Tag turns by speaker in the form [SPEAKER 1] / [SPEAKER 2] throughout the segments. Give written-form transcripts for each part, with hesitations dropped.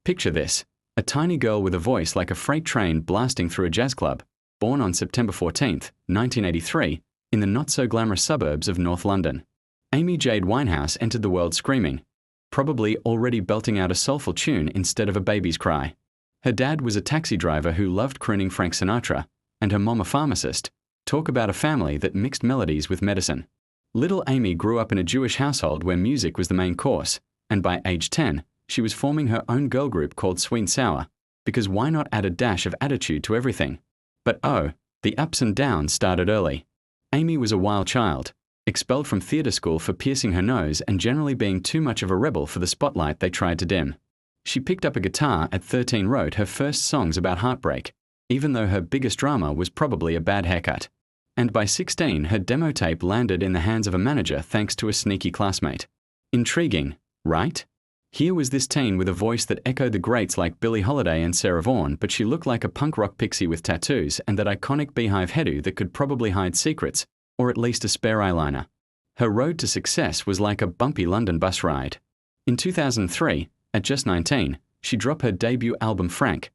[SPEAKER 1] Picture this: a tiny girl with a voice like a freight train blasting through a jazz club, born on September 14, 1983, in the not-so-glamorous suburbs of North London. Amy Jade Winehouse entered the world screaming, probably already belting out a soulful tune instead of a baby's cry. Her dad was a taxi driver who loved crooning Frank Sinatra, and her mom a pharmacist. Talk about a family that mixed melodies with medicine. Little Amy grew up in a Jewish household where music was the main course, and by age 10, she was forming her own girl group called Sweet and Sour, because why not add a dash of attitude to everything? But oh, the ups and downs started early. Amy was a wild child, expelled from theatre school for piercing her nose and generally being too much of a rebel for the spotlight they tried to dim. She picked up a guitar at 13, wrote her first songs about heartbreak, even though her biggest drama was probably a bad haircut. And by 16, her demo tape landed in the hands of a manager thanks to a sneaky classmate. Intriguing, right? Here was this teen with a voice that echoed the greats like Billie Holiday and Sarah Vaughan, but she looked like a punk rock pixie with tattoos and that iconic beehive hairdo that could probably hide secrets, or at least a spare eyeliner. Her road to success was like a bumpy London bus ride. In 2003, at just 19, she dropped her debut album Frank,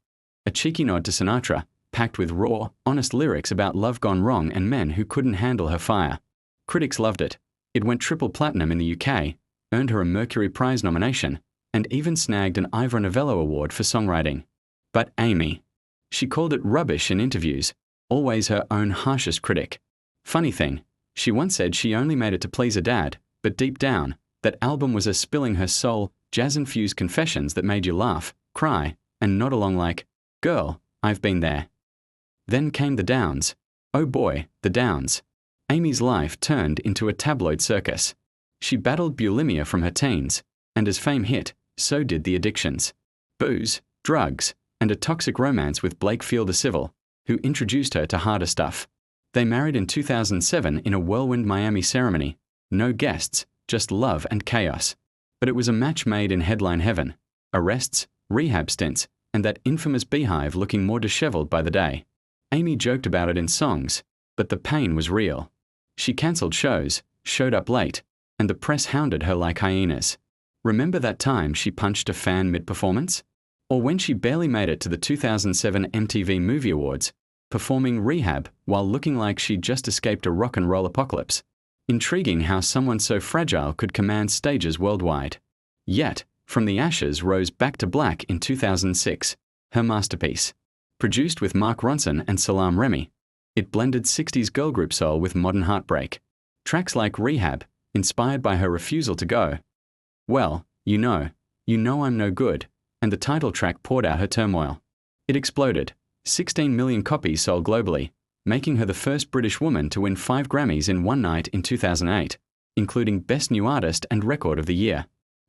[SPEAKER 1] a cheeky nod to Sinatra, packed with raw, honest lyrics about love gone wrong and men who couldn't handle her fire. Critics loved it. It went triple platinum in the UK, earned her a Mercury Prize nomination, and even snagged an Ivor Novello Award for songwriting. But Amy, she called it rubbish in interviews, always her own harshest critic. Funny thing, she once said she only made it to please her dad, but deep down, that album was her spilling her soul, jazz-infused confessions that made you laugh, cry, and nod along like, "Girl, I've been there." Then came the downs. Oh boy, the downs. Amy's life turned into a tabloid circus. She battled bulimia from her teens, and as fame hit, so did the addictions. Booze, drugs, and a toxic romance with Blake Fielder Civil, who introduced her to harder stuff. They married in 2007 in a whirlwind Miami ceremony. No guests, just love and chaos. But it was a match made in headline heaven. Arrests, rehab stints, and that infamous beehive looking more disheveled by the day. Amy joked about it in songs, but the pain was real. She cancelled shows, showed up late, and the press hounded her like hyenas. Remember that time she punched a fan mid-performance? Or when she barely made it to the 2007 MTV Movie Awards, performing Rehab while looking like she'd just escaped a rock and roll apocalypse? Intriguing how someone so fragile could command stages worldwide. Yet, from the ashes rose Back to Black in 2006, her masterpiece. Produced with Mark Ronson and Salaam Remi, it blended 60s girl group soul with modern heartbreak. Tracks like Rehab, inspired by her refusal to go. Well, you know I'm no good, and the title track poured out her turmoil. It exploded. 16 million copies sold globally, making her the first British woman to win 5 Grammys in one night in 2008, including Best New Artist and Record of the Year.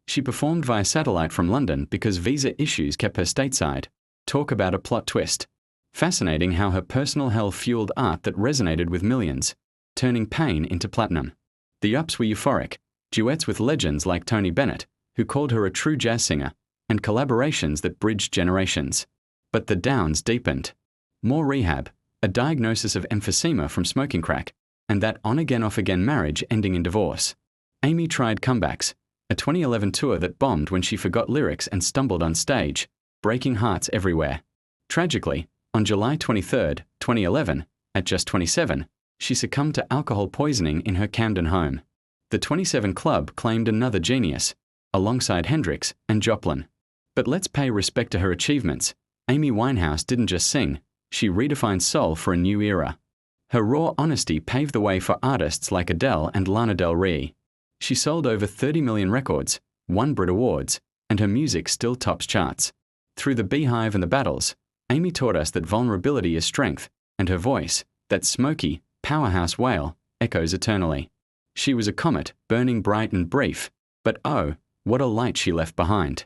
[SPEAKER 1] She performed via satellite from London because visa issues kept her stateside. Talk about a plot twist. Fascinating how her personal hell fueled art that resonated with millions, turning pain into platinum. The ups were euphoric, duets with legends like Tony Bennett, who called her a true jazz singer, and collaborations that bridged generations. But the downs deepened. More rehab, a diagnosis of emphysema from smoking crack, and that on-again off-again marriage ending in divorce. Amy tried comebacks, a 2011 tour that bombed when she forgot lyrics and stumbled on stage, breaking hearts everywhere. Tragically, on July 23, 2011, at just 27, she succumbed to alcohol poisoning in her Camden home. The 27 Club claimed another genius, alongside Hendrix and Joplin. But let's pay respect to her achievements. Amy Winehouse didn't just sing, she redefined soul for a new era. Her raw honesty paved the way for artists like Adele and Lana Del Rey. She sold over 30 million records, won Brit Awards, and her music still tops charts. Through the beehive and the battles, Amy taught us that vulnerability is strength, and her voice, that smoky, powerhouse wail, echoes eternally. She was a comet, burning bright and brief, but oh, what a light she left behind.